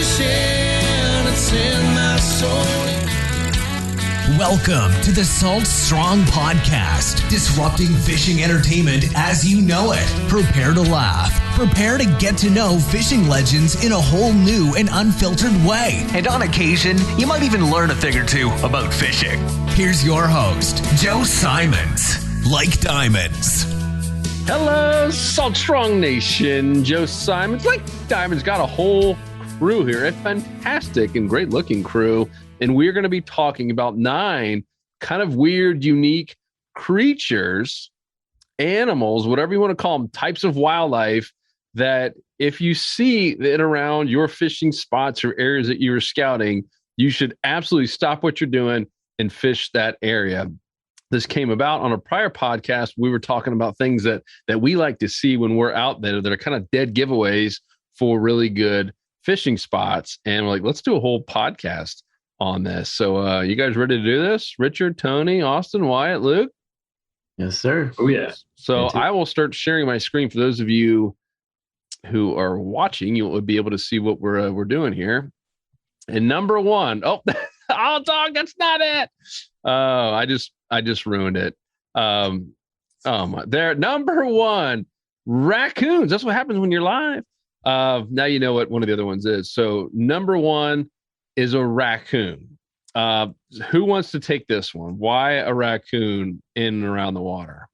fishing, it's in my soul. Welcome to the Salt Strong Podcast, disrupting fishing entertainment as you know it. Prepare to laugh. Prepare to get to know fishing legends in a whole new and unfiltered way. And on occasion, you might even learn a thing or two about fishing. Here's your host, Joe Simons. Like diamonds. Hello, Salt Strong Nation. Joe Simons. Like Diamonds got a whole crew here, a fantastic and great looking crew. And we're going to be talking about 9 kind of weird, unique creatures, animals, whatever you want to call them, types of wildlife that if you see it around your fishing spots or areas that you are scouting, you should absolutely stop what you're doing and fish that area. This came about on a prior podcast. We were talking about things that we like to see when we're out there that are kind of dead giveaways for really good fishing spots. And we're like, let's do a whole podcast on this. So you guys ready to do this? Richard, Tony, Austin, Wyatt, Luke? Yes, sir. Oh, yeah. So I will start sharing my screen for those of you who are watching. You will be able to see what we're doing here. And number 1, oh, dog, that's not it. Oh, I just ruined it. Oh my, there. Number 1, raccoons. That's what happens when you're live. Now you know what one of the other ones is. So number 1 is a raccoon. Who wants to take this one? Why a raccoon in and around the water?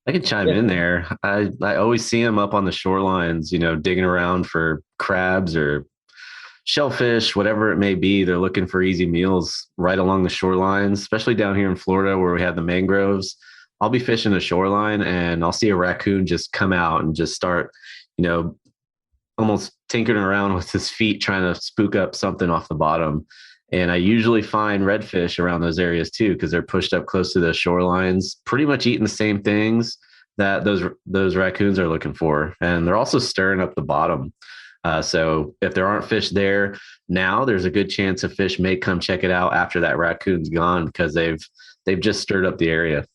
I can chime in there. I always see them up on the shorelines, digging around for crabs or shellfish, whatever it may be. They're looking for easy meals right along the shorelines, especially down here in Florida where we have the mangroves. I'll be fishing the shoreline and I'll see a raccoon just come out and just start, almost tinkering around with his feet, trying to spook up something off the bottom. And I usually find redfish around those areas too, because they're pushed up close to the shorelines, pretty much eating the same things that those raccoons are looking for. And they're also stirring up the bottom. So if there aren't fish there now, there's a good chance a fish may come check it out after that raccoon's gone, because they've just stirred up the area.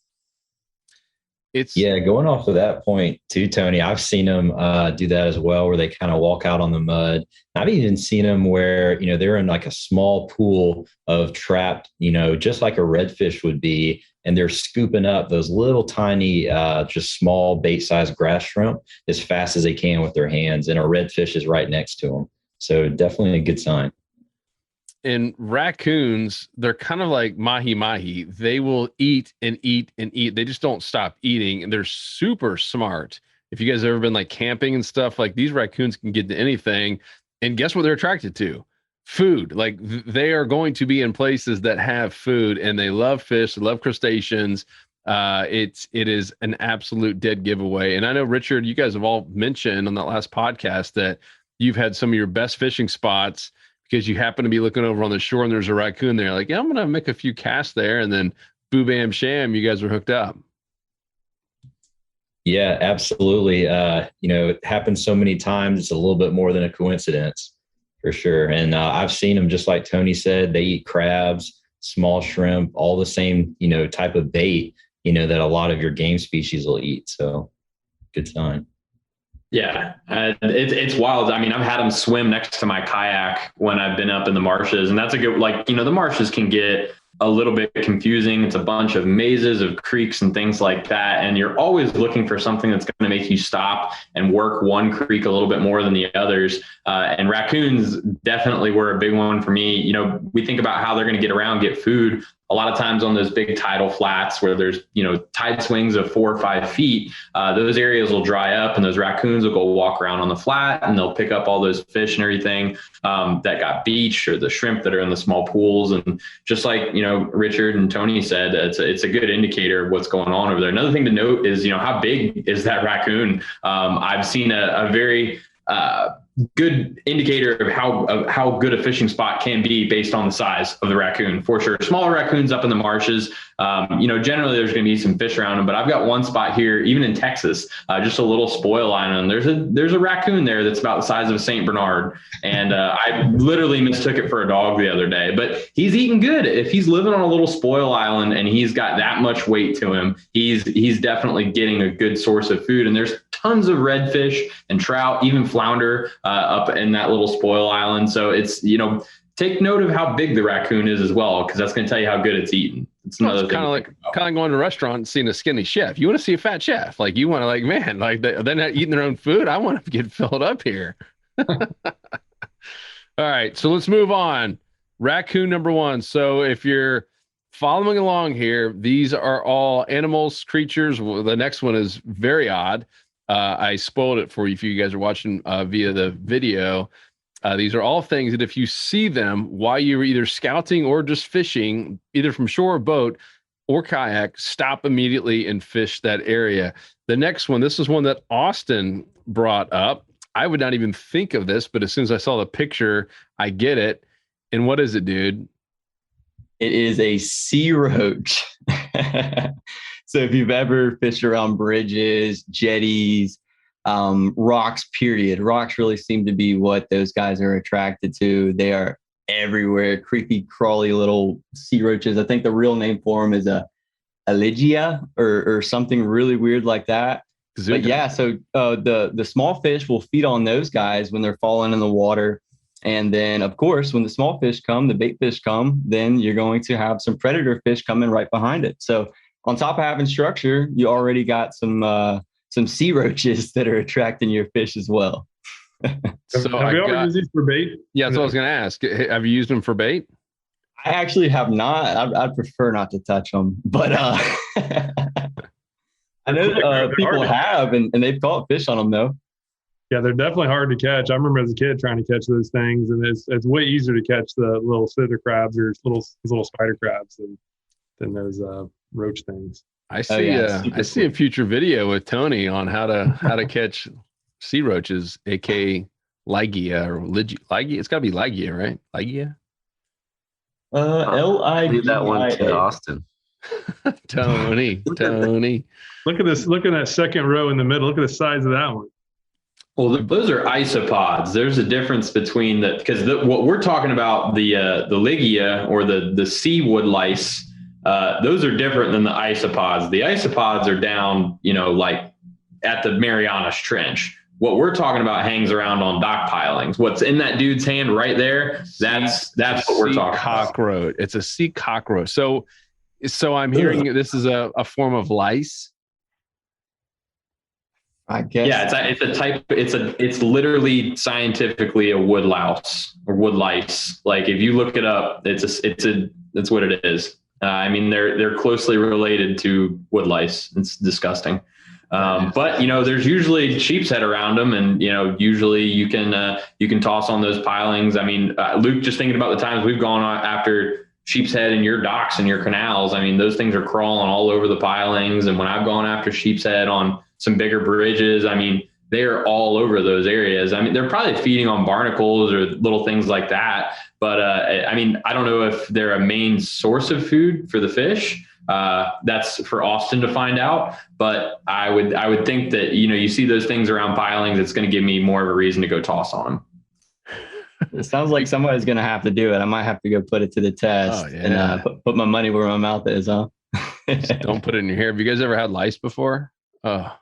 Going off of that point too, Tony, I've seen them do that as well, where they kind of walk out on the mud. I've even seen them where, they're in like a small pool of trapped, just like a redfish would be, and they're scooping up those little tiny, just small bait-sized grass shrimp as fast as they can with their hands, and a redfish is right next to them. So definitely a good sign. And raccoons, they're kind of like mahi-mahi. They will eat and eat and eat. They just don't stop eating. And they're super smart. If you guys have ever been like camping and stuff, like these raccoons can get to anything. And guess what they're attracted to? Food. Like they are going to be in places that have food, and they love fish. They love crustaceans. It is an absolute dead giveaway. And I know, Richard, you guys have all mentioned on that last podcast that you've had some of your best fishing spots because you happen to be looking over on the shore and there's a raccoon there. Like, yeah, I'm going to make a few casts there, and then boo, bam, sham, you guys are hooked up. Yeah, absolutely. It happens so many times. It's a little bit more than a coincidence for sure. And I've seen them, just like Tony said, they eat crabs, small shrimp, all the same, type of bait, that a lot of your game species will eat. So good sign. Yeah, it's wild. I mean, I've had them swim next to my kayak when I've been up in the marshes, and that's a good, the marshes can get a little bit confusing. It's a bunch of mazes of creeks and things like that. And you're always looking for something that's going to make you stop and work one creek a little bit more than the others. And raccoons definitely were a big one for me. We think about how they're going to get around, get food. A lot of times on those big tidal flats where there's, tide swings of 4 or 5 feet, those areas will dry up and those raccoons will go walk around on the flat and they'll pick up all those fish and everything that got beached, or the shrimp that are in the small pools. And just like, Richard and Tony said, it's a good indicator of what's going on over there. Another thing to note is, how big is that raccoon? I've seen a very good indicator of how good a fishing spot can be based on the size of the raccoon, for sure. Smaller raccoons up in the marshes, generally there's going to be some fish around them, but I've got one spot here, even in Texas, just a little spoil island. There's a raccoon there that's about the size of a St. Bernard. And I literally mistook it for a dog the other day, but he's eating good. If he's living on a little spoil island and he's got that much weight to him, he's definitely getting a good source of food. And there's tons of redfish and trout, even flounder up in that little spoil island. So it's, take note of how big the raccoon is as well, because that's going to tell you how good it's eating. It's another thing. Kind of like going to a restaurant and seeing a skinny chef. You want to see a fat chef. Like you want to man, like they're not eating their own food. I want to get filled up here. All right, so let's move on. Raccoon number 1. So if you're following along here, these are all animals, creatures. Well, the next one is very odd. I spoiled it for you if you guys are watching via the video. These are all things that if you see them while you're either scouting or just fishing, either from shore or boat or kayak, stop immediately and fish that area. The next one, this is one that Austin brought up. I would not even think of this, but as soon as I saw the picture, I get it. And what is it, dude? It is a sea roach. So if you've ever fished around bridges, jetties, rocks, period, rocks really seem to be what those guys are attracted to. They are everywhere, creepy, crawly little sea roaches. I think the real name for them is a Aligia or something really weird like that. But yeah, so the small fish will feed on those guys when they're falling in the water. And then, of course, when the small fish come, the bait fish come, then you're going to have some predator fish coming right behind it. So on top of having structure, you already got some sea roaches that are attracting your fish as well. So have you ever used these for bait? Yeah, that's what I was going to ask. Have you used them for bait? I actually have not. I'd prefer not to touch them, but I know people have, and they've caught fish on them though. Yeah, they're definitely hard to catch. I remember as a kid trying to catch those things, and it's way easier to catch the little slither crabs or little spider crabs than those roach things. I see a future video with Tony on how to catch sea roaches, aka Ligia or Ligia. It's got to be Ligia, right? Ligia. Ligia. Leave that one to Austin. Tony. Look at this. Look at that second row in the middle. Look at the size of that one. Well, those are isopods. There's a difference between because what we're talking about, the Ligia or the sea wood lice, those are different than the isopods. The isopods are down, like at the Marianas Trench. What we're talking about hangs around on dock pilings. What's in that dude's hand right there, that's what we're talking cockroach. about. It's a sea cockroach. So I'm hearing this is a form of lice. I guess. Yeah, it's a type. It's literally scientifically a wood louse or wood lice. Like if you look it up, that's what it is. I mean, they're closely related to wood lice. It's disgusting. But there's usually sheep's head around them, and usually you can toss on those pilings. I mean, Luke, just thinking about the times we've gone after sheep's head in your docks and your canals. I mean, those things are crawling all over the pilings. And when I've gone after sheep's head on some bigger bridges, I mean, they're all over those areas. I mean, they're probably feeding on barnacles or little things like that. But I mean, I don't know if they're a main source of food for the fish. That's for Austin to find out. But I would think that, you see those things around pilings, it's going to give me more of a reason to go toss on them. It sounds like somebody's going to have to do it. I might have to go put it to the test and put my money where my mouth is, huh? Don't put it in your hair. Have you guys ever had lice before? Oh,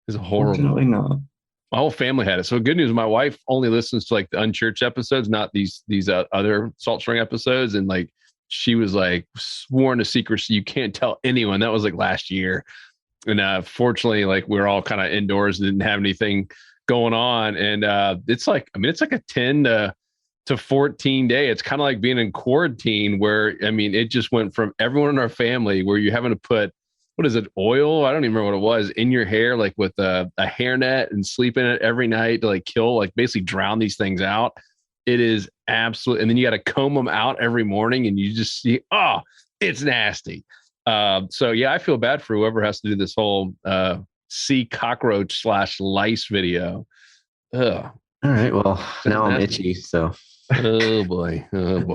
it's horrible. Fortunately not. My whole family had it. So good news, my wife only listens to like the unchurched episodes, not these other Salt String episodes. And like, she was like sworn to secrecy. You can't tell anyone. That was like last year. And fortunately, like we're all kind of indoors and didn't have anything going on. And it's like a 10 to 14 day. It's kind of like being in quarantine where, I mean, it just went from everyone in our family where you're having to put, what is it, oil? I don't even remember what it was, in your hair, like with a hairnet, and sleep in it every night to like kill, like basically drown these things out. It is absolute. And then you got to comb them out every morning and you just see, it's nasty. So yeah, I feel bad for whoever has to do this whole sea cockroach / lice video. Ugh. All right. Well, now I'm itchy. So. Oh boy. All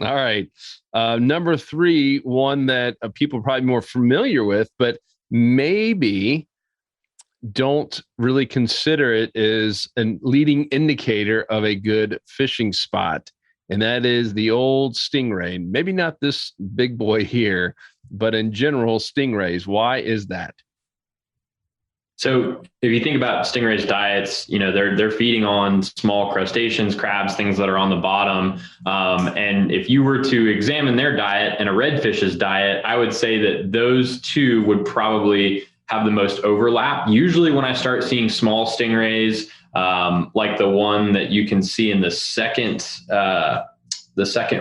right. Number 3, one that people are probably more familiar with, but maybe don't really consider it as a leading indicator of a good fishing spot. And that is the old stingray. Maybe not this big boy here, but in general, stingrays. Why is that? So if you think about stingrays' diets, they're feeding on small crustaceans, crabs, things that are on the bottom. And if you were to examine their diet and a redfish's diet, I would say that those two would probably have the most overlap. Usually when I start seeing small stingrays, like the one that you can see in the second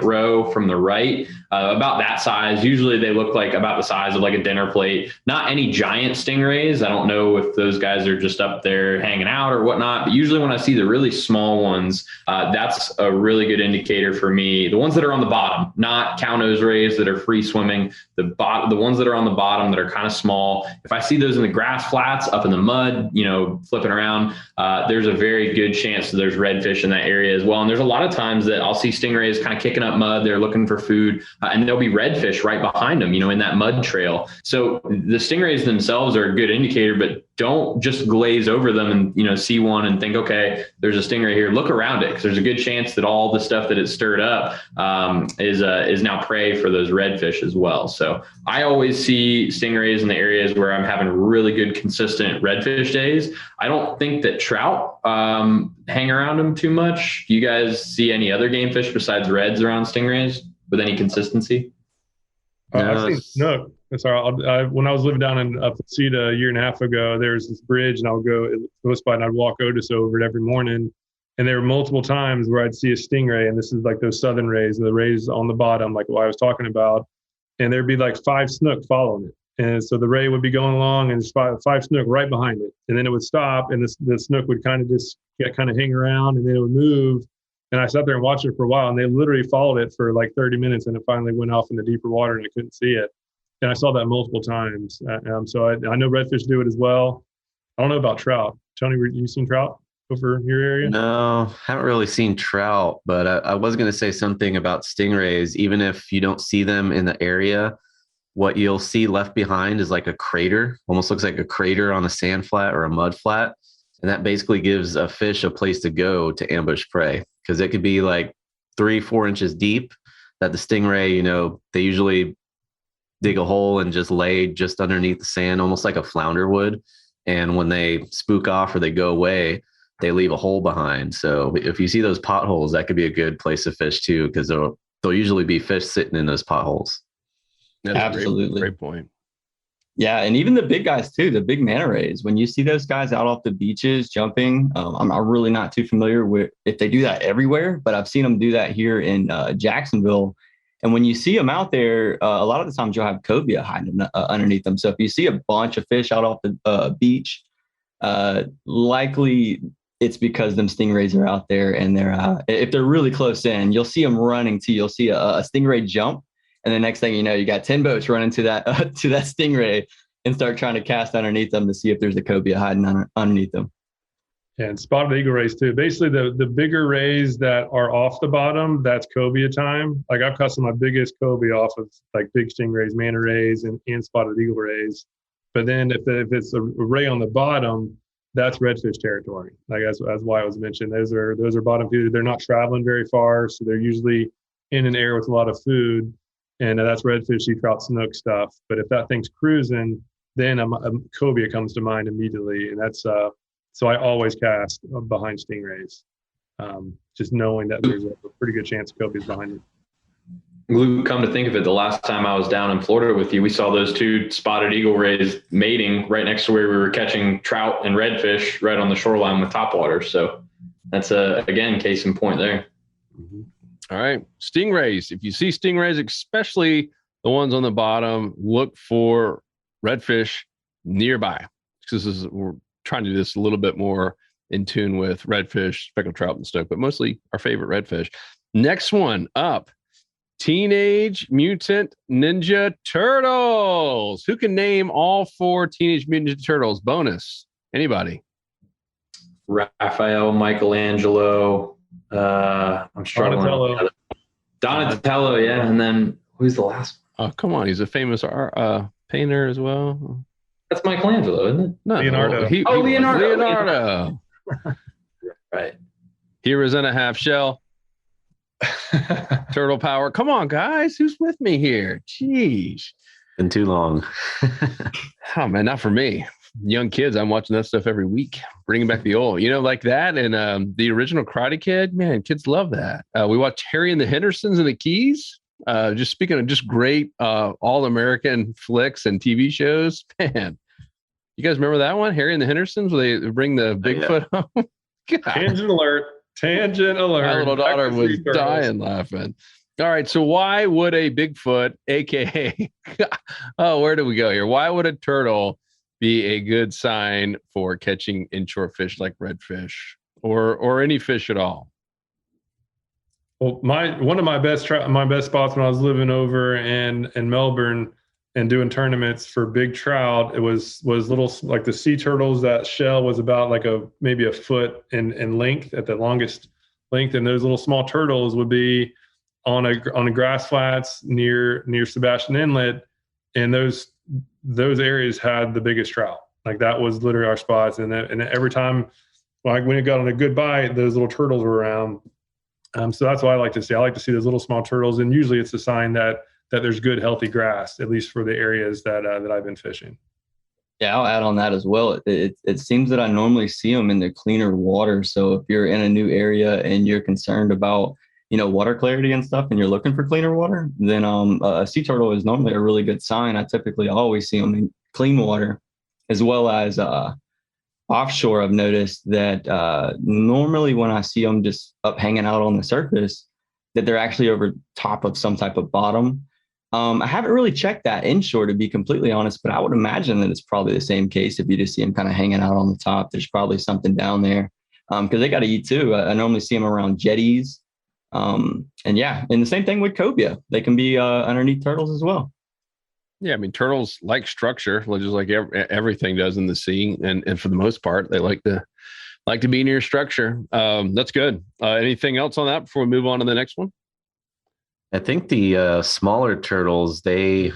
row from the right, about that size. Usually they look like about the size of like a dinner plate. Not any giant stingrays. I don't know if those guys are just up there hanging out or whatnot, but usually when I see the really small ones, that's a really good indicator for me. The ones that are on the bottom, not cow nose rays that are free swimming, the ones that are on the bottom that are kind of small. If I see those in the grass flats, up in the mud, flipping around, there's a very good chance that there's redfish in that area as well. And there's a lot of times that I'll see stingrays kind of kicking up mud. They're looking for food, and there'll be redfish right behind them, in that mud trail. So the stingrays themselves are a good indicator, but don't just glaze over them and, see one and think, okay, there's a stingray here. Look around it, because there's a good chance that all the stuff that it stirred up is now prey for those redfish as well. So I always see stingrays in the areas where I'm having really good, consistent redfish days. I don't think that trout hang around them too much. Do you guys see any other game fish besides reds around stingrays with any consistency? I've seen snook. Sorry, when I was living down in Placida a year and a half ago, there's this bridge, and I would go to the spot, and I'd walk Otis over it every morning. And there were multiple times where I'd see a stingray, and this is like those southern rays, the rays on the bottom, like what I was talking about. And there'd be like 5 snook following it. And so the ray would be going along, and there's five snook right behind it. And then it would stop, and the snook would kind of just hang around, and then it would move. And I sat there and watched it for a while, and they literally followed it for like 30 minutes, and it finally went off in the deeper water, and I couldn't see it. And I saw that multiple times. So I know redfish do it as well. I don't know about trout. Tony, you seen trout over your area? No, haven't really seen trout, but I was going to say something about stingrays. Even if you don't see them in the area, what you'll see left behind is like a crater, almost looks like a crater on a sand flat or a mud flat. And that basically gives a fish a place to go to ambush prey, because it could be like 3-4 inches deep that the stingray, they usually dig a hole and just lay just underneath the sand, almost like a flounder would. And when they spook off or they go away, they leave a hole behind. So if you see those potholes, that could be a good place to fish too, because there'll usually be fish sitting in those potholes. That's Absolutely. Great point. Yeah, and even the big guys too, the big manta rays. When you see those guys out off the beaches jumping, I'm really not too familiar with if they do that everywhere, but I've seen them do that here in Jacksonville. And when you see them out there, a lot of the times you'll have cobia hiding underneath them. So if you see a bunch of fish out off the beach, likely it's because them stingrays are out there, and if they're really close in, you'll see them running too. You'll see a stingray jump. And the next thing you know, you got 10 boats running to that stingray and start trying to cast underneath them to see if there's a cobia hiding underneath them. Yeah, and spotted eagle rays too. Basically, the bigger rays that are off the bottom, that's cobia time. Like I've caught some of my biggest cobia off of like big stingrays, manta rays, and spotted eagle rays. But then if it's a ray on the bottom, that's redfish territory. Like that's why I was mentioning those are bottom feeders. They're not traveling very far, so they're usually in an area with a lot of food. And that's redfish, sea trout, snook stuff. But if that thing's cruising, then a cobia comes to mind immediately. And that's so I always cast behind stingrays, just knowing that there's a pretty good chance cobia's behind it. Luke, come to think of it, the last time I was down in Florida with you, we saw those 2 spotted eagle rays mating right next to where we were catching trout and redfish right on the shoreline with topwater. So that's again, case in point there. Mm-hmm. All right. Stingrays. If you see stingrays, especially the ones on the bottom, look for redfish nearby. Because we're trying to do this a little bit more in tune with redfish, speckled trout, and snook, but mostly our favorite redfish. Next one up, Teenage Mutant Ninja Turtles. Who can name all 4 Teenage Mutant Ninja Turtles? Bonus. Anybody? Raphael, Michelangelo. I'm struggling. Donatello, yeah. And then who's the last one? Oh, come on. He's a famous painter as well. That's Michelangelo, isn't it? No, Leonardo. Leonardo. Right. Heroes in a half shell. Turtle power. Come on, guys. Who's with me here? Jeez. Been too long. Oh, man, not for me. young kids, I'm watching that stuff every week, bringing back the old, like that. And the original Karate Kid, man, kids love that. We watched Harry and the Hendersons and the Keys. Just speaking of just great all-American flicks and TV shows, man. You guys remember that one, Harry and the Hendersons, where they bring the Bigfoot home? Tangent alert. Tangent alert. My little daughter was dying laughing. All right, so why would a Bigfoot, aka, where do we go here? Why would a turtle be a good sign for catching inshore fish like redfish or any fish at all? Well, one of my best spots when I was living over in Melbourne and doing tournaments for big trout, it was little, like the sea turtles. That shell was about like maybe a foot in length at the longest length, and those little small turtles would be on a grass flats near Sebastian Inlet, and those areas had the biggest trout. Like that was literally our spots, and every time, like when it got on a good bite, those little turtles were around. So that's what I like to see. I like to see those little small turtles, and usually it's a sign that there's good, healthy grass, at least for the areas that I've been fishing. Yeah, I'll add on that as well. It seems that I normally see them in the cleaner water. So if you're in a new area and you're concerned about, water clarity and stuff, and you're looking for cleaner water, then a sea turtle is normally a really good sign. I typically always see them in clean water, as well as offshore. I've noticed that normally when I see them just up hanging out on the surface, that they're actually over top of some type of bottom. I haven't really checked that inshore, to be completely honest, but I would imagine that it's probably the same case. If you just see them kind of hanging out on the top, there's probably something down there, because they got to eat too. I normally see them around jetties. And the same thing with cobia. They can be underneath turtles as well. Yeah, I mean, turtles like structure, just like everything does in the sea, and for the most part, they like to be near structure. That's good. Anything else on that before we move on to the next one? I think the smaller turtles, their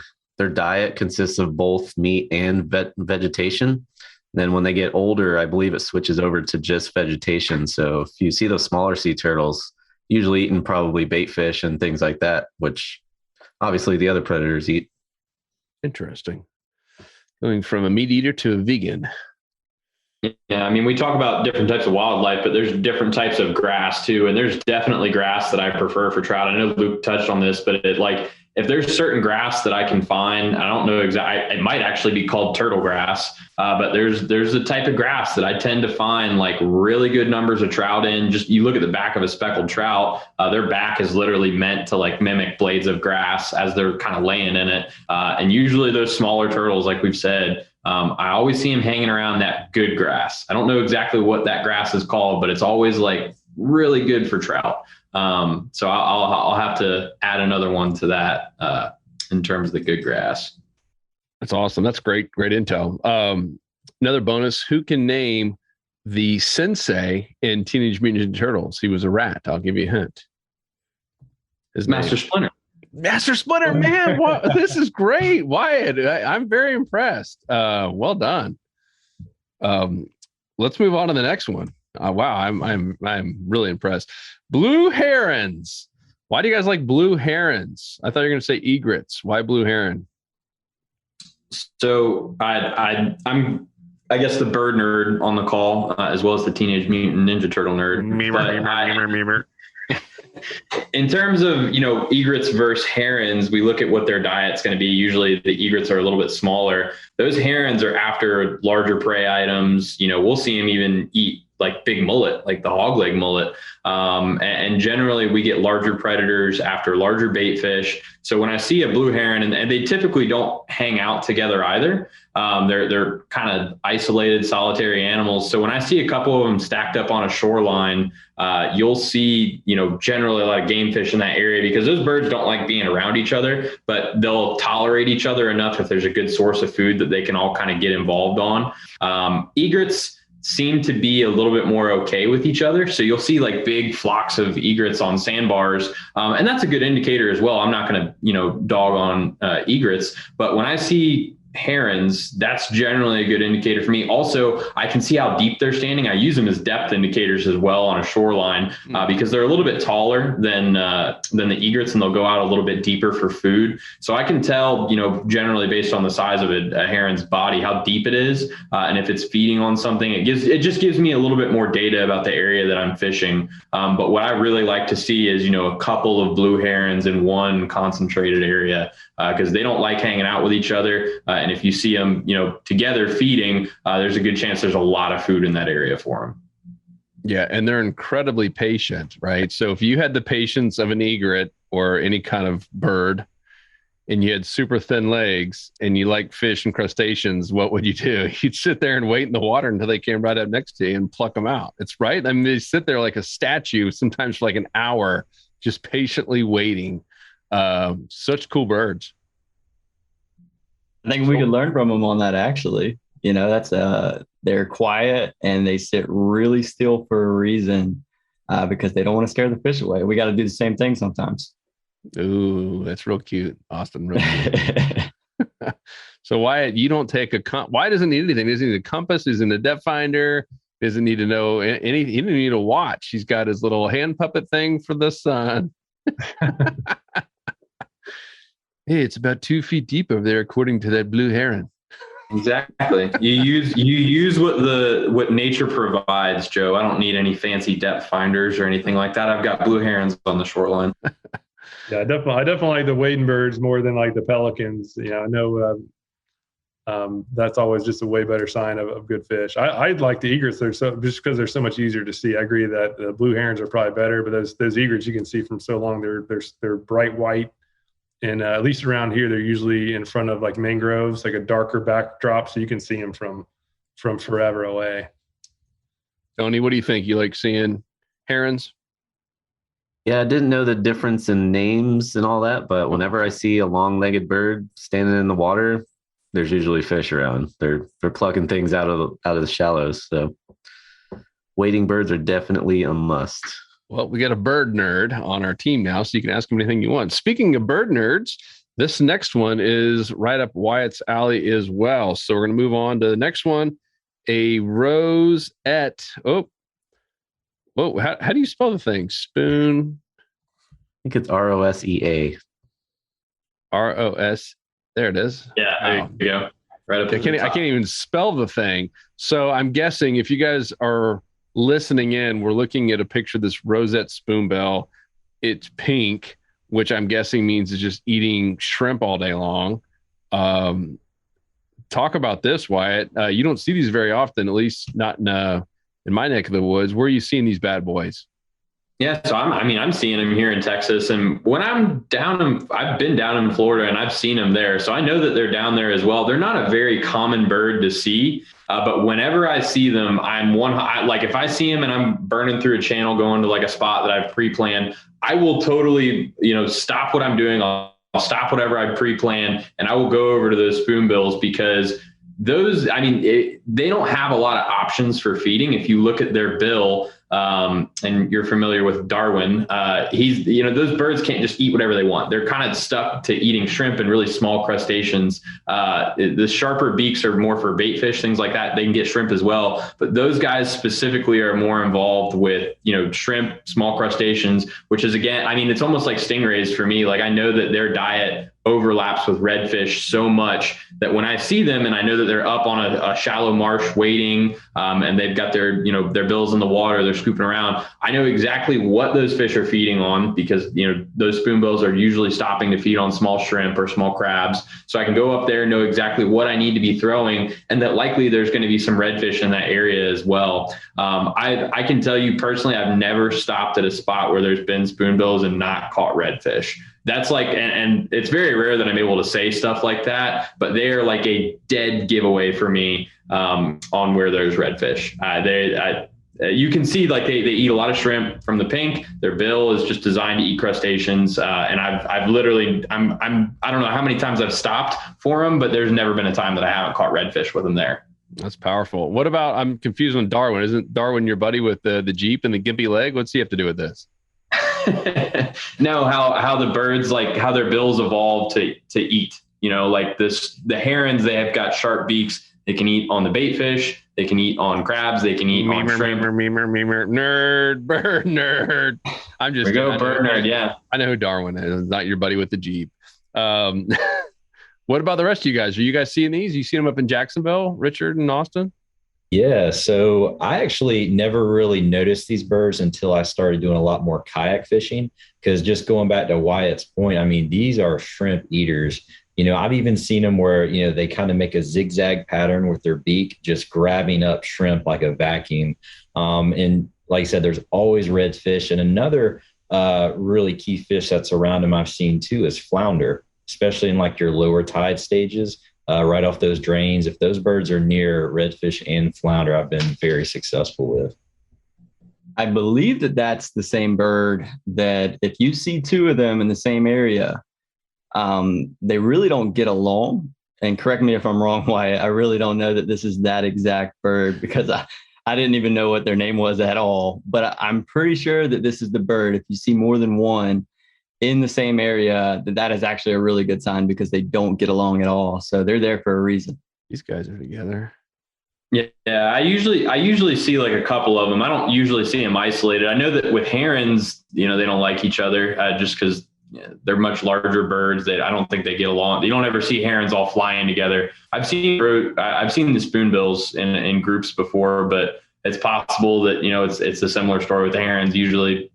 diet consists of both meat and vegetation. Then when they get older, I believe it switches over to just vegetation. So if you see those smaller sea turtles, usually eating probably bait fish and things like that, which obviously the other predators eat. Interesting. Going from a meat eater to a vegan. Yeah, I mean, we talk about different types of wildlife, but there's different types of grass too. And there's definitely grass that I prefer for trout. I know Luke touched on this, but if there's certain grass that I can find, I don't know exactly, it might actually be called turtle grass, but there's a type of grass that I tend to find like really good numbers of trout in. Just you look at the back of a speckled trout, their back is literally meant to like mimic blades of grass as they're kind of laying in it. And usually those smaller turtles, like we've said, I always see them hanging around that good grass. I don't know exactly what that grass is called, but it's always like really good for trout. So I'll have to add another one to that in terms of the good grass. That's awesome. That's great intel. Another bonus: who can name the sensei in Teenage Mutant Ninja Turtles? He was a rat. I'll give you a hint. His Master name. Splinter. Master Splinter, man, this is great, Wyatt. I'm very impressed. Well done. Let's move on to the next one. Wow, I'm really impressed. Blue herons. Why do you guys like blue herons? I thought you were going to say egrets. Why blue heron? So I'm I guess the bird nerd on the call, as well as the Teenage Mutant Ninja Turtle nerd. In terms of, egrets versus herons, we look at what their diet's going to be. Usually the egrets are a little bit smaller. Those herons are after larger prey items. We'll see them even eat like big mullet, like the hogleg mullet. And generally we get larger predators after larger bait fish. So when I see a blue heron, and they typically don't hang out together either. They're kind of isolated, solitary animals. So when I see a couple of them stacked up on a shoreline, you'll see, generally a lot of game fish in that area, because those birds don't like being around each other, but they'll tolerate each other enough if there's a good source of food that they can all kind of get involved on. Egrets seem to be a little bit more okay with each other. So you'll see like big flocks of egrets on sandbars. And that's a good indicator as well. I'm not going to, dog on egrets, but when I see herons, that's generally a good indicator for me. Also, I can see how deep they're standing. I use them as depth indicators as well on a shoreline because they're a little bit taller than the egrets, and they'll go out a little bit deeper for food. So I can tell, generally based on the size of a heron's body, how deep it is, and if it's feeding on something. It just gives me a little bit more data about the area that I'm fishing. But what I really like to see is a couple of blue herons in one concentrated area, because they don't like hanging out with each other. And if you see them, together feeding, there's a good chance there's a lot of food in that area for them. Yeah. And they're incredibly patient, right? So if you had the patience of an egret or any kind of bird, and you had super thin legs and you like fish and crustaceans, what would you do? You'd sit there and wait in the water until they came right up next to you and pluck them out. It's right. I mean, they sit there like a statue, sometimes for like an hour, just patiently waiting. Such cool birds. I think we could learn from them on that, actually. That's they're quiet and they sit really still for a reason, because they don't want to scare the fish away. We got to do the same thing sometimes. Ooh, that's real cute, Austin. Real cute. So Wyatt, you don't take why doesn't need anything? Doesn't need a compass, isn't a depth finder, doesn't need to know any, he didn't need a watch. He's got his little hand puppet thing for the sun. Hey, it's about 2 feet deep over there, according to that blue heron. Exactly. You use what nature provides, Joe. I don't need any fancy depth finders or anything like that. I've got blue herons on the shoreline. Yeah, I definitely like the wading birds more than like the pelicans. I know that's always just a way better sign of good fish. I like the egrets. Just because they're so much easier to see. I agree that the blue herons are probably better, but those egrets you can see from so long. They're bright white. And at least around here, they're usually in front of like mangroves, like a darker backdrop, so you can see them from forever away. Tony, what do you think? You like seeing herons? Yeah, I didn't know the difference in names and all that, but whenever I see a long-legged bird standing in the water, there's usually fish around. They're plucking things out of the shallows. So wading birds are definitely a must. Well, we got a bird nerd on our team now, so you can ask him anything you want. Speaking of bird nerds, this next one is right up Wyatt's alley as well. So we're going to move on to the next one, a rosette. How do you spell the thing? Spoon. I think it's ROSEA. ROS. There it is. Yeah, there you go. Right up. I can't even spell the thing. So I'm guessing if you guys are listening in, we're looking at a picture of this rosette spoonbill. It's pink, which I'm guessing means it's just eating shrimp all day long. Talk about this, Wyatt. You don't see these very often, at least not in my neck of the woods. Where are you seeing these bad boys? Yeah, so I'm seeing them here in Texas, and when I've been down in Florida and I've seen them there, so I know that they're down there as well. They're not a very common bird to see, but whenever I see them, like if I see them and I'm burning through a channel going to like a spot that I've pre-planned, I will totally stop what I'm doing. I'll stop whatever I pre-planned, and I will go over to those spoonbills because those, they don't have a lot of options for feeding. If you look at their bill, and you're familiar with Darwin, those birds can't just eat whatever they want. They're kind of stuck to eating shrimp and really small crustaceans. The sharper beaks are more for bait fish, things like that. They can get shrimp as well, but those guys specifically are more involved with, shrimp, small crustaceans, which is, again, it's almost like stingrays for me. Like I know that their diet overlaps with redfish so much that when I see them and I know that they're up on a shallow marsh waiting, and they've got their bills in the water, they're scooping around, I know exactly what those fish are feeding on because, those spoonbills are usually stopping to feed on small shrimp or small crabs. So I can go up there and know exactly what I need to be throwing, and that likely there's going to be some redfish in that area as well. I can tell you personally, I've never stopped at a spot where there's been spoonbills and not caught redfish. That's like, and it's very rare that I'm able to say stuff like that, but they are like a dead giveaway for me on where there's redfish. You can see like they eat a lot of shrimp from the pink. Their bill is just designed to eat crustaceans. And I've literally, I don't know how many times I've stopped for them, but there's never been a time that I haven't caught redfish with them there. That's powerful. What about, I'm confused on Darwin. Isn't Darwin your buddy with the Jeep and the gimpy leg? What's he have to do with this? No, how the birds, like how their bills evolve to eat. like the herons, they have got sharp beaks. They can eat on the bait fish. They can eat on crabs. They can eat on shrimp. Nerd, bird nerd. I'm just go bird nerd. Yeah, I know who Darwin is. Not your buddy with the Jeep. What about the rest of you guys? Are you guys seeing these? You seen them up in Jacksonville, Richard and Austin? Yeah, so I actually never really noticed these birds until I started doing a lot more kayak fishing. Because just going back to Wyatt's point, I mean, these are shrimp eaters. I've even seen them where, they kind of make a zigzag pattern with their beak, just grabbing up shrimp like a vacuum. And like I said, there's always redfish. And another really key fish that's around them I've seen too is flounder, especially in like your lower tide stages. Right off those drains. If those birds are near redfish and flounder, I've been very successful with. I believe that that's the same bird that if you see two of them in the same area, they really don't get along. And correct me if I'm wrong, Wyatt, I really don't know that this is that exact bird because I didn't even know what their name was at all. But I'm pretty sure that this is the bird. If you see more than one in the same area, that is actually a really good sign because they don't get along at all. So they're there for a reason. These guys are together. Yeah. I usually see like a couple of them. I don't usually see them isolated. I know that with herons, they don't like each other just because they're much larger birds. That I don't think they get along. You don't ever see herons all flying together. I've seen the spoonbills in groups before, but it's possible that, it's a similar story with the herons. Usually,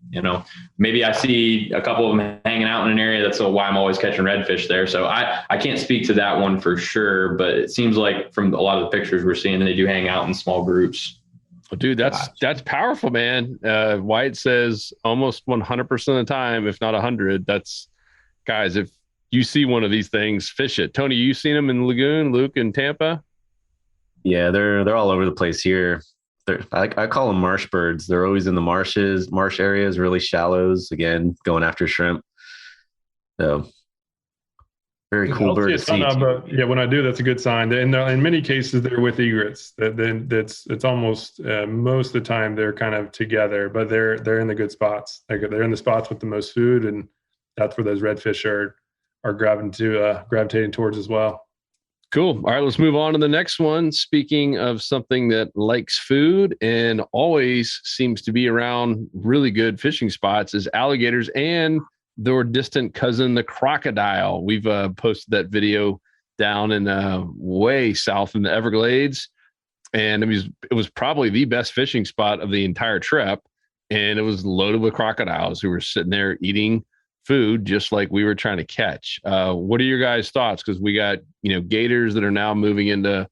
maybe I see a couple of them hanging out in an area. That's why I'm always catching redfish there. So I can't speak to that one for sure, but it seems like from a lot of the pictures we're seeing, they do hang out in small groups. Well, dude, that's powerful, man. White says almost 100% of the time, if not 100. That's, guys, if you see one of these things, fish it. Tony, you seen them in the lagoon? Luke in Tampa? Yeah, they're all over the place here. I call them marsh birds. They're always in the marsh areas, really shallows, again, going after shrimp. So very cool bird to see. But yeah, when I do, that's a good sign. And in many cases, they're with egrets. It's almost most of the time they're kind of together, but they're in the good spots. They're in the spots with the most food, and that's where those redfish are gravitating towards as well. Cool. All right, let's move on to the next one. Speaking of something that likes food and always seems to be around really good fishing spots is alligators and their distant cousin, the crocodile. We've posted that video down in way south in the Everglades. And it was probably the best fishing spot of the entire trip. And it was loaded with crocodiles who were sitting there eating food just like we were trying to catch. What are your guys' thoughts? Because we got gators that are now moving into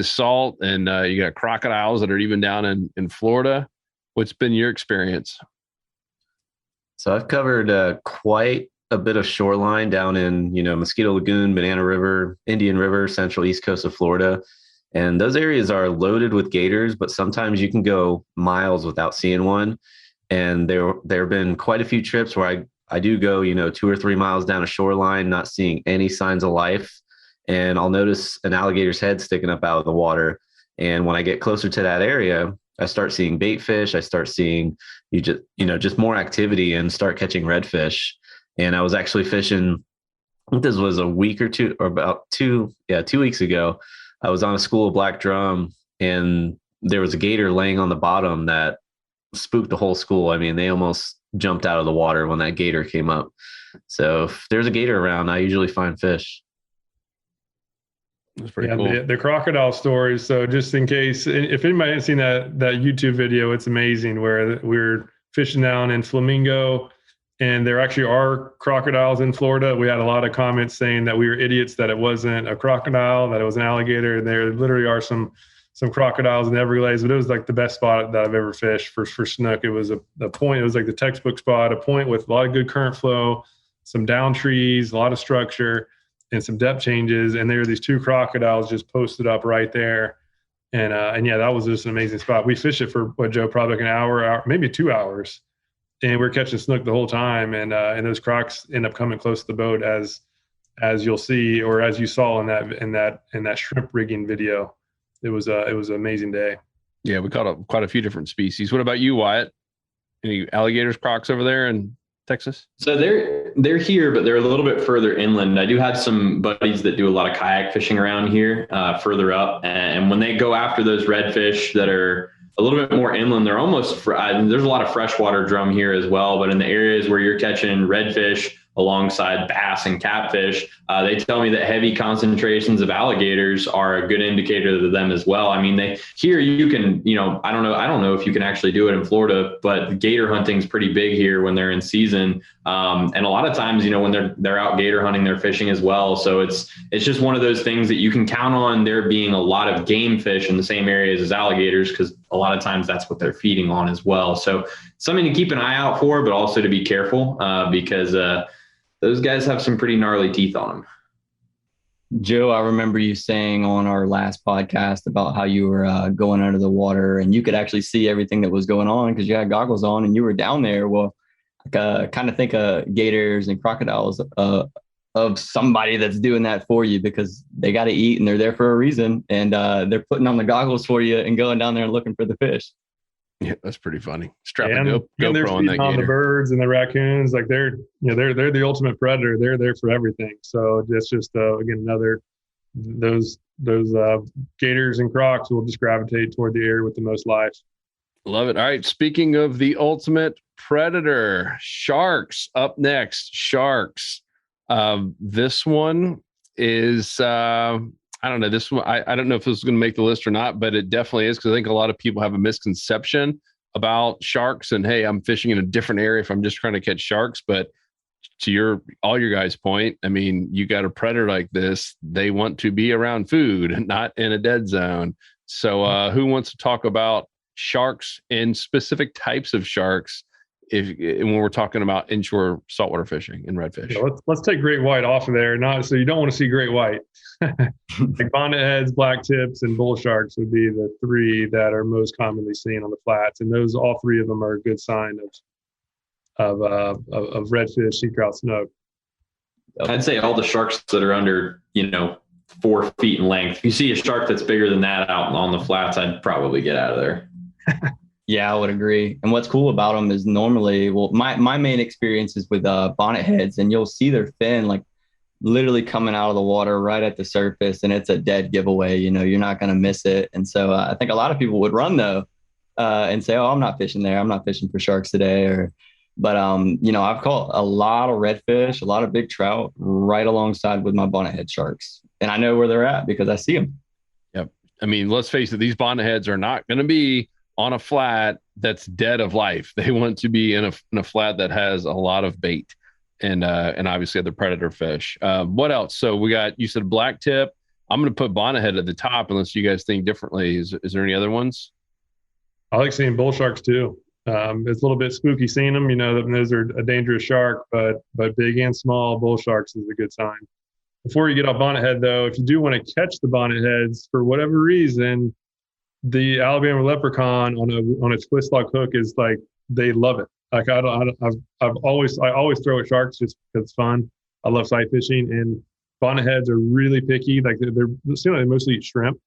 salt, and you got crocodiles that are even down in Florida. What's been your experience? So I've covered quite a bit of shoreline down in Mosquito Lagoon, Banana River, Indian River, central east coast of Florida, and those areas are loaded with gators. But sometimes you can go miles without seeing one, and there have been quite a few trips where I do go, 2 or 3 miles down a shoreline, not seeing any signs of life. And I'll notice an alligator's head sticking up out of the water. And when I get closer to that area, I start seeing bait fish. I start seeing just more activity and start catching redfish. And I was actually fishing, I think this was a week or two, or about 2 weeks ago. I was on a school of black drum, and there was a gator laying on the bottom that spooked the whole school. I mean, they almost jumped out of the water when that gator came up. So if there's a gator around, I usually find fish. That's pretty cool. The crocodile stories. So just in case, if anybody hasn't seen that YouTube video, it's amazing, where we're fishing down in Flamingo, and there actually are crocodiles in Florida. We had a lot of comments saying that we were idiots, that it wasn't a crocodile, that it was an alligator. And there literally are some crocodiles in the Everglades, but it was like the best spot that I've ever fished for snook. It was a point. It was like the textbook spot, a point with a lot of good current flow, some down trees, a lot of structure, and some depth changes. And there were these 2 crocodiles just posted up right there. And yeah, that was just an amazing spot. We fished it for Joe, probably like an hour, maybe 2 hours. And we're catching snook the whole time. And those crocs end up coming close to the boat, as you'll see, or as you saw in that shrimp rigging video. It was an amazing day. Yeah, we caught quite a few different species. What about you, Wyatt? Any alligators, crocs over there in Texas? So there they're here, but they're a little bit further inland. I do have some buddies that do a lot of kayak fishing around here, further up. And when they go after those redfish that are a little bit more inland, they're almost, there's a lot of freshwater drum here as well. But in the areas where you're catching redfish alongside bass and catfish, they tell me that heavy concentrations of alligators are a good indicator to them as well. I mean, here you can, I don't know if you can actually do it in Florida, but gator hunting is pretty big here when they're in season. And a lot of times, when they're out gator hunting, they're fishing as well. So it's just one of those things that you can count on there being a lot of game fish in the same areas as alligators, because a lot of times that's what they're feeding on as well. So something to keep an eye out for, but also to be careful because those guys have some pretty gnarly teeth on them. Joe, I remember you saying on our last podcast about how you were going under the water and you could actually see everything that was going on because you had goggles on and you were down there. Well, kind of think of gators and crocodiles of somebody that's doing that for you because they got to eat and they're there for a reason. And they're putting on the goggles for you and going down there and looking for the fish. Yeah, that's pretty funny. Strap a and they're GoPro on that feeding on the birds and the raccoons. Like they're the ultimate predator. They're there for everything. So it's just again another those gators and crocs will just gravitate toward the area with the most life. Love it. All right. Speaking of the ultimate predator, sharks up next. Sharks. This one is I don't know. This one, I don't know if this is going to make the list or not, but it definitely is because I think a lot of people have a misconception about sharks. And hey, I'm fishing in a different area if I'm just trying to catch sharks. But to all your guys' point, I mean, you got a predator like this, they want to be around food, not in a dead zone. So who wants to talk about sharks and specific types of sharks when we're talking about inshore saltwater fishing and redfish? Yeah, let's take great white off of there. So you don't want to see great white. Like bonnet heads, black tips, and bull sharks would be the three that are most commonly seen on the flats, and all three of them are a good sign of redfish, sea trout, snook. I'd say all the sharks that are under 4 feet in length. If you see a shark that's bigger than that out on the flats, I'd probably get out of there. Yeah, I would agree. And what's cool about them is normally, my main experience is with bonnet heads, and you'll see their fin like literally coming out of the water right at the surface, and it's a dead giveaway. You're not going to miss it. And so I think a lot of people would run though and say, "Oh, I'm not fishing there. I'm not fishing for sharks today." But I've caught a lot of redfish, a lot of big trout right alongside with my bonnet head sharks, and I know where they're at because I see them. Yep. I mean, let's face it; these bonnet heads are not going to be on a flat that's dead of life. They want to be in a flat that has a lot of bait and obviously other predator fish. What else? So you said black tip. I'm going to put bonnet head at the top unless you guys think differently. Is there any other ones? I like seeing bull sharks too. It's a little bit spooky seeing them, those are a dangerous shark, but big and small bull sharks is a good sign. Before you get off bonnet head though, if you do want to catch the bonnet heads for whatever reason, the Alabama leprechaun on a twist lock hook is like, they love it. Like I always throw at sharks just because it's fun. I love sight fishing, and bonnet heads are really picky. Like they mostly eat shrimp.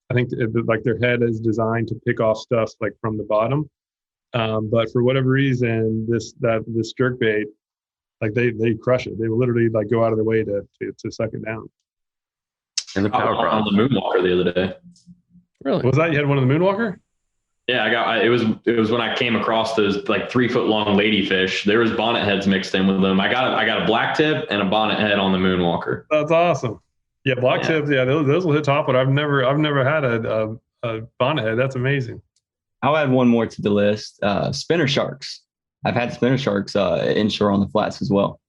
I think like their head is designed to pick off stuff like from the bottom. But for whatever reason, this jerkbait, like they crush it. They will literally like go out of their way to suck it down. And the power on the moonwalker the other day. Really? Was that you had one of the moonwalker? Yeah, it was when I came across those like 3 foot long ladyfish. There was bonnet heads mixed in with them. I got a black tip and a bonnet head on the moonwalker. That's awesome. Yeah, black tips. Yeah, those will hit top. But I've never had a bonnet head. That's amazing. I'll add one more to the list. Spinner sharks. I've had spinner sharks inshore on the flats as well.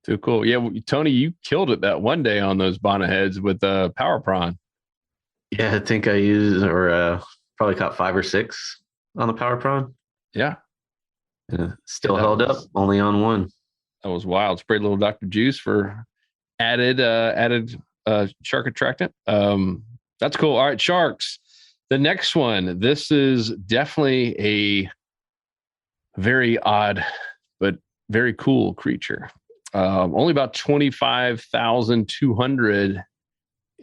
Too cool. Yeah, Tony, you killed it that one day on those bonnet heads with power prawn. Yeah, I think I used probably caught 5 or 6 on the power prawn. Yeah. Still held up, only on one. That was wild. Sprayed a little Dr. Juice for added shark attractant. That's cool. All right, sharks. The next one. This is definitely a very odd but very cool creature. Only about 25,200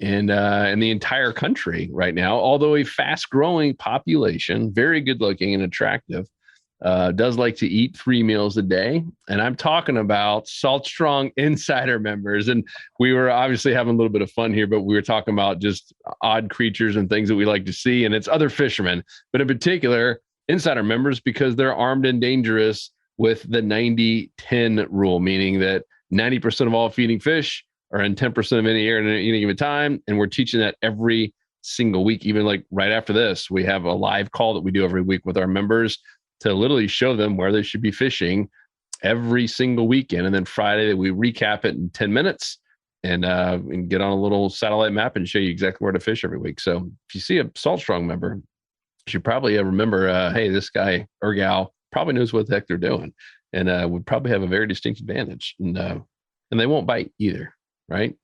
in the entire country right now, although a fast growing population, very good looking and attractive. does like to eat 3 meals a day. And I'm talking about Salt Strong Insider members. And we were obviously having a little bit of fun here, but we were talking about just odd creatures and things that we like to see. And it's other fishermen, but in particular, Insider members, because they're armed and dangerous with the 90-10 rule, meaning that 90% of all feeding fish are in 10% of any area at any given time. And we're teaching that every single week. Even like right after this, we have a live call that we do every week with our members to literally show them where they should be fishing every single weekend. And then Friday, we recap it in 10 minutes and get on a little satellite map and show you exactly where to fish every week. So if you see a Salt Strong member, you should probably remember, hey, this guy or gal probably knows what the heck they're doing and would probably have a very distinct advantage. And they won't bite either, right?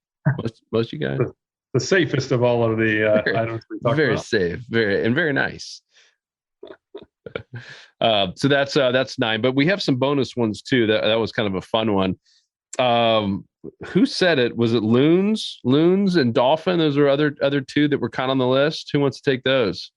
Most you guys. The safest of all of the items we talked very about. Safe, very nice. So that's 9, but we have some bonus ones too. That was kind of a fun one. Who said it? Was it loons and dolphin? Those are other 2 that were kind of on the list. Who wants to take those?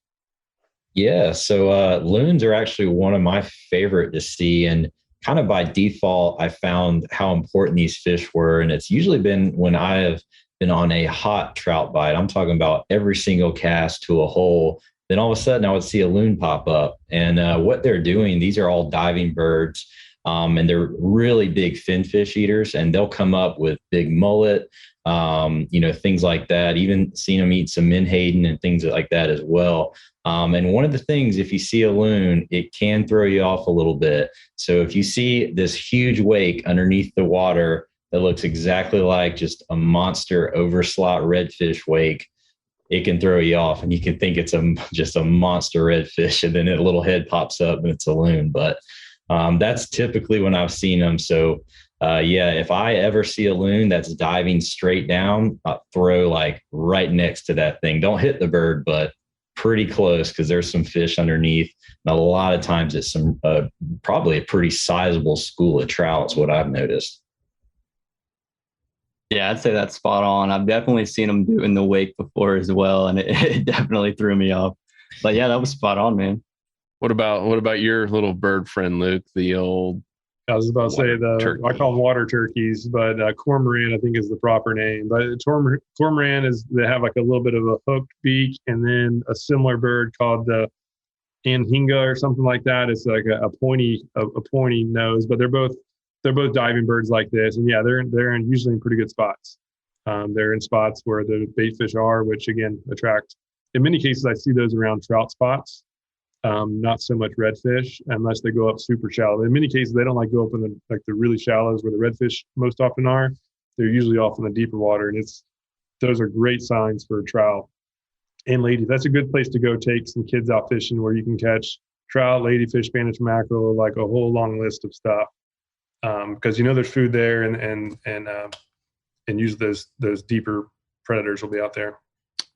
Yeah. So loons are actually one of my favorite to see, and kind of by default, I found how important these fish were. And it's usually been when I have been on a hot trout bite. I'm talking about every single cast to a hole. Then all of a sudden I would see a loon pop up, and what they're doing, these are all diving birds, and they're really big finfish eaters, and they'll come up with big mullet, things like that. Even seen them eat some menhaden and things like that as well. And one of the things, if you see a loon, it can throw you off a little bit. So if you see this huge wake underneath the water that looks exactly like just a monster overslot redfish wake, it can throw you off, and you can think it's just a monster redfish, and then a little head pops up and it's a loon. But that's typically when I've seen them. So if I ever see a loon that's diving straight down, I'll throw like right next to that thing. Don't hit the bird, but pretty close, because there's some fish underneath. And a lot of times it's some probably a pretty sizable school of trout is what I've noticed. Yeah, I'd say that's spot on. I've definitely seen them do in the wake before as well, and it definitely threw me off. But yeah, that was spot on, man. What about your little bird friend, Luke? The old I was about to say I call them water turkeys, but cormorant I think is the proper name. But cormorant they have like a little bit of a hooked beak, and then a similar bird called the anhinga or something like that. It's like a pointy nose, but they're both diving birds like this. And yeah, they're usually in pretty good spots. They're in spots where the bait fish are, which again attract. In many cases, I see those around trout spots. Not so much redfish unless they go up super shallow. In many cases, they don't like go up in the really shallows where the redfish most often are. They're usually off in the deeper water, and those are great signs for trout and lady. That's a good place to go take some kids out fishing, where you can catch trout, ladyfish, Spanish mackerel, like a whole long list of stuff. Because there's food there, and usually those deeper predators will be out there.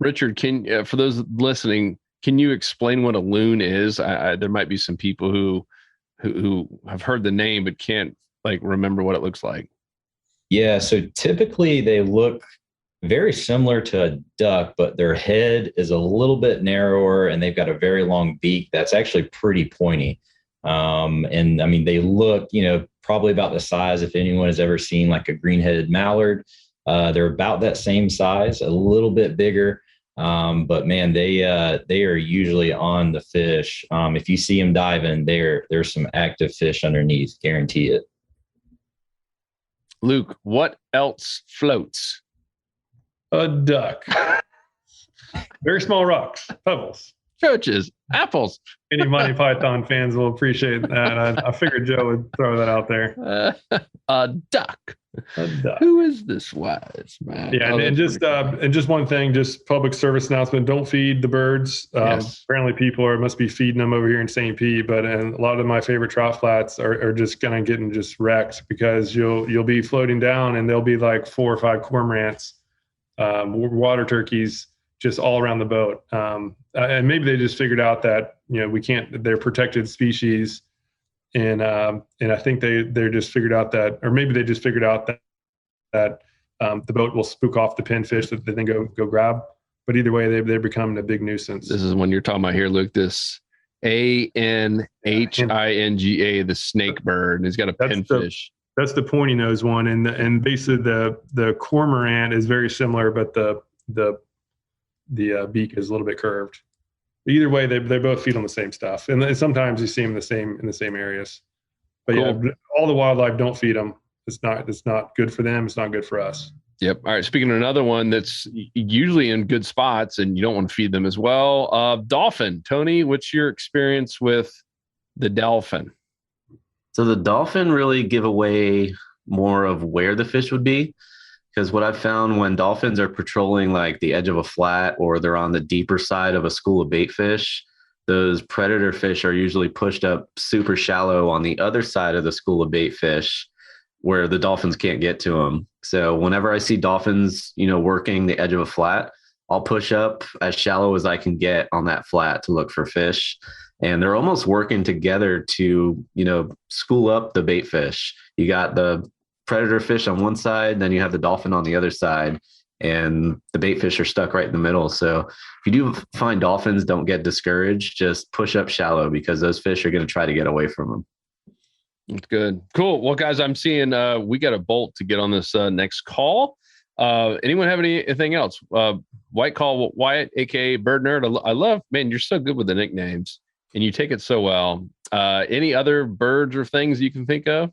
Richard, for those listening, can you explain what a loon is? There might be some people who have heard the name but can't remember what it looks like. Yeah, so typically they look very similar to a duck, but their head is a little bit narrower, and they've got a very long beak that's actually pretty pointy. And I mean, they look, probably about the size, if anyone has ever seen like a green-headed mallard. They're about that same size, a little bit bigger. But man, they are usually on the fish. If you see them diving, there's some active fish underneath, guarantee it. Luke, what else floats? A duck. Very small rocks, pebbles. Roaches, apples. Any Monty Python fans will appreciate that. I figured Joe would throw that out there. A duck. A duck. Who is this wise man? Yeah, and just one thing, just public service announcement: don't feed the birds. Yes. Apparently, people must be feeding them over here in St. Pete, but a lot of my favorite trout flats are just kind of getting just wrecked, because you'll be floating down and there'll be like 4 or 5 cormorants, water turkeys, just all around the boat. And maybe they just figured out that, we can't, they're protected species. And I think they just figured out that, or maybe they just figured out that the boat will spook off the pinfish that they then go grab. But either way, they're becoming a big nuisance. This is when you're talking about here, Luke, this Anhinga, the snake bird, and he's got a pinfish. That's the pointy nose one, and basically the cormorant is very similar, but the beak is a little bit curved. Either way, they both feed on the same stuff, and sometimes you see them in the same areas. But cool. Yeah, all the wildlife don't feed them. It's not good for them. It's not good for us. Yep. All right. Speaking of another one that's usually in good spots and you don't want to feed them as well. Dolphin. Tony, what's your experience with the dolphin? So the dolphin really give away more of where the fish would be. Because what I've found when dolphins are patrolling like the edge of a flat or they're on the deeper side of a school of bait fish, those predator fish are usually pushed up super shallow on the other side of the school of bait fish where the dolphins can't get to them. So whenever I see dolphins, working the edge of a flat, I'll push up as shallow as I can get on that flat to look for fish. And they're almost working together to, school up the bait fish. You got the predator fish on one side, then you have the dolphin on the other side, and the bait fish are stuck right in the middle. So if you do find dolphins, don't get discouraged. Just push up shallow because those fish are going to try to get away from them. That's good. Cool. Well, guys, I'm seeing we got a bolt to get on this next call. Anyone have anything else? White Call Wyatt, aka Bird Nerd. I love, man, you're so good with the nicknames and you take it so well. Any other birds or things you can think of?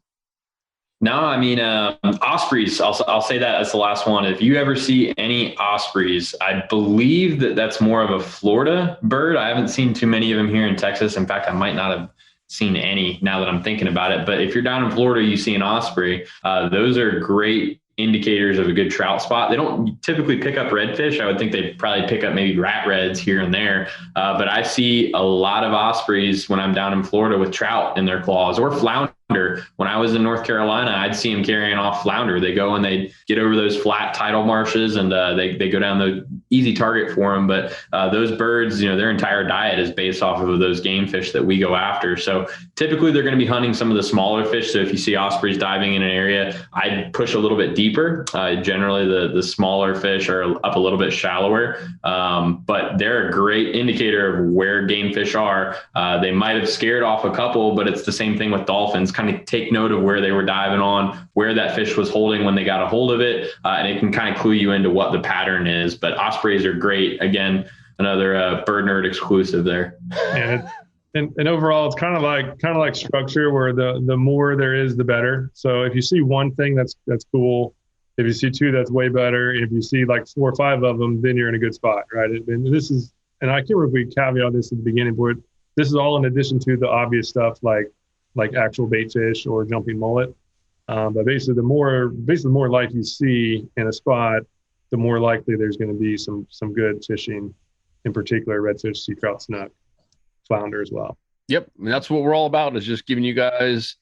No, I mean, ospreys, I'll say that as the last one. If you ever see any ospreys, I believe that's more of a Florida bird. I haven't seen too many of them here in Texas. In fact, I might not have seen any now that I'm thinking about it. But if you're down in Florida, you see an osprey. Those are great indicators of a good trout spot. They don't typically pick up redfish. I would think they'd probably pick up maybe rat reds here and there. But I see a lot of ospreys when I'm down in Florida with trout in their claws or flounder. When I was in North Carolina, I'd see them carrying off flounder. They go and they get over those flat tidal marshes and they go down the easy target for them. But those birds, their entire diet is based off of those game fish that we go after. So typically they're going to be hunting some of the smaller fish. So if you see ospreys diving in an area, I'd push a little bit deeper. Generally the smaller fish are up a little bit shallower, but they're a great indicator of where game fish are. They might have scared off a couple, but it's the same thing with dolphins. Kind of take note of where they were diving on, where that fish was holding when they got a hold of it, and it can kind of clue you into what the pattern is. But ospreys are great. Again, another Bird Nerd exclusive there. And overall, it's kind of like structure where the more there is, the better. So if you see one thing, that's cool. If you see two, that's way better. If you see like 4 or 5 of them, then you're in a good spot, right? And I can't remember if we caveat this at the beginning, but this is all in addition to the obvious stuff like actual bait fish or jumping mullet. But basically the more life you see in a spot, the more likely there's going to be some good fishing, in particular redfish, sea trout, snook, flounder as well. Yep. And that's what we're all about, is just giving you guys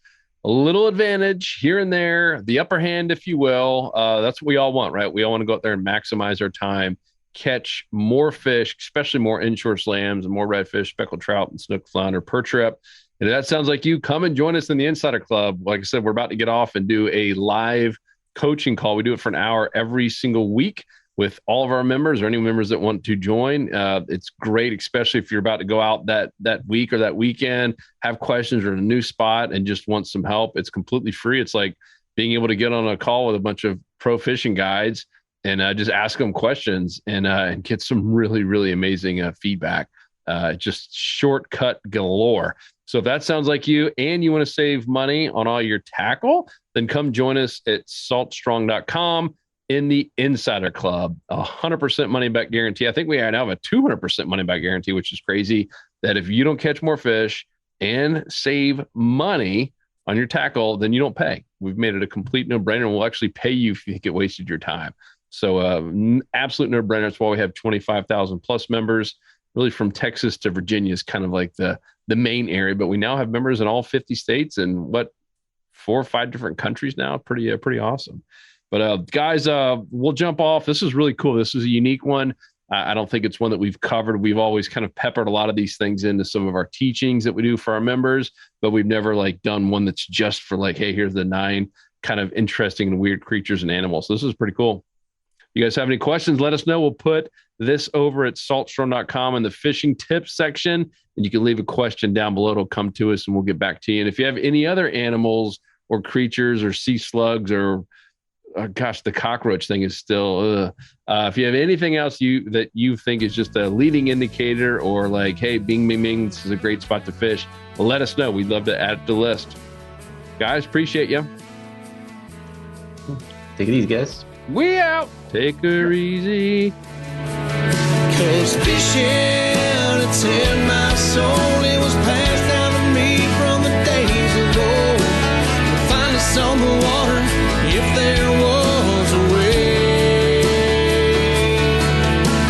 a little advantage here and there, the upper hand, if you will. That's what we all want, right? We all want to go out there and maximize our time, catch more fish, especially more inshore slams and more redfish, speckled trout, and snook, flounder per trip. And if that sounds like you, come and join us in the Insider Club. Like I said, we're about to get off and do a live coaching call. We do it for an hour every single week with all of our members or any members that want to join. It's great, especially if you're about to go out that week or that weekend, have questions or in a new spot and just want some help. It's completely free. It's like being able to get on a call with a bunch of pro fishing guides and just ask them questions and get some really, really amazing feedback. Just shortcut galore. So if that sounds like you and you want to save money on all your tackle, then come join us at saltstrong.com in the Insider Club. 100% money back guarantee. I think we now have a 200% money back guarantee, which is crazy, that if you don't catch more fish and save money on your tackle, then you don't pay. We've made it a complete no-brainer, and we'll actually pay you if you think it wasted your time. So absolute no-brainer. That's why we have 25,000 plus members. Really from Texas to Virginia is kind of like the main area, but we now have members in all 50 states and 4 or 5 different countries now. Pretty awesome. But guys, we'll jump off. This is really cool. This is a unique one. I don't think it's one that we've covered. We've always kind of peppered a lot of these things into some of our teachings that we do for our members, but we've never done one that's just for hey, here's the 9 kind of interesting and weird creatures and animals. So this is pretty cool. you guys have any questions, let us know. We'll put this over at saltstrong.com in the fishing tips section, and you can leave a question down below. It'll come to us and we'll get back to you. And if you have any other animals or creatures or sea slugs or gosh, the cockroach thing is still if you have anything else that you think is just a leading indicator, or like, hey, bing bing bing, this is a great spot to fish, let us know. We'd love to add it to the list. Guys, appreciate you. Take it easy, guys. We out. Take her easy. 'Cause fishing, it's in my soul. It was passed down to me from the days of old. To find us on the water, if there was a way.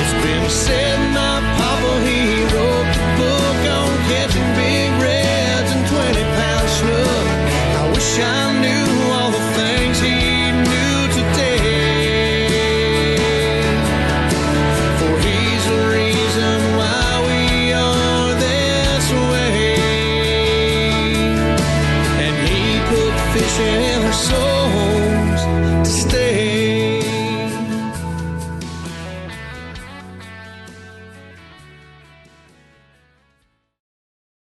It's been said my papa, he wrote the book on catching big reds and 20-pound snook. I wish I knew all the things he knew today. For he's the reason why we are this way. And he put fishing in our soul.